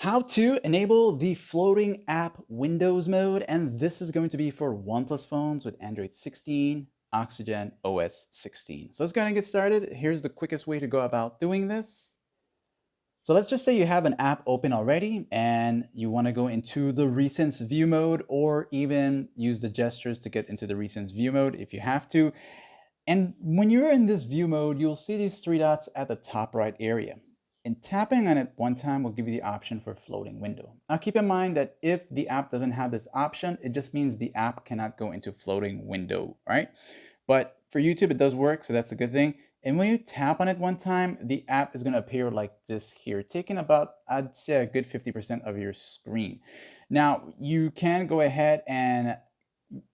How to enable the floating app Windows mode, and this is going to be for OnePlus phones with Android 16, Oxygen OS 16. So let's go ahead and get started. Here's the quickest way to go about doing this. So let's just say you have an app open already and you want to go into the recents view mode or even use the gestures to get into the recents view mode if you have to. And when you're in this view mode, you'll see these three dots at the top right area. And tapping on it one time will give you the option for floating window. Now keep in mind that if the app doesn't have this option, it just means the app cannot go into floating window, right? But for YouTube, it does work, so that's a good thing. And when you tap on it one time, the app is going to appear like this here, taking about, I'd say, a good 50% of your screen. Now, you can go ahead and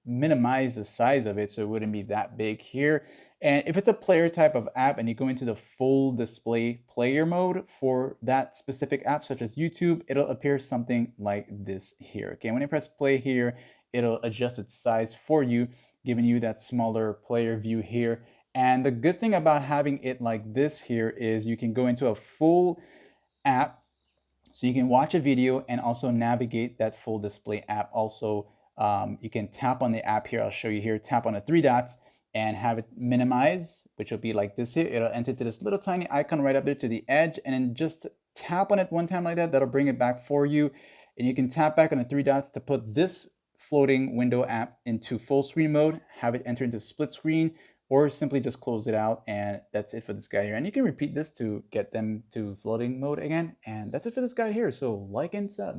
minimize the size of it so it wouldn't be that big here. And if it's a player type of app and you go into the full display player mode for that specific app, such as YouTube, it'll appear something like this here. Okay, when you press play here, it'll adjust its size for you, giving you that smaller player view here. And the good thing about having it like this here is you can go into a full app, so you can watch a video and also navigate that full display app. Also, you can tap on the app here. I'll show you here. Tap on the three dots and have it minimize, which will be like this here. It'll enter to this little tiny icon right up there to the edge, and then just tap on it one time like that. That'll bring it back for you. And you can tap back on the three dots to put this floating window app into full screen mode, have it enter into split screen, or simply just close it out, and that's it for this guy here. And you can repeat this to get them to floating mode again, and that's it for this guy here. So like and sub.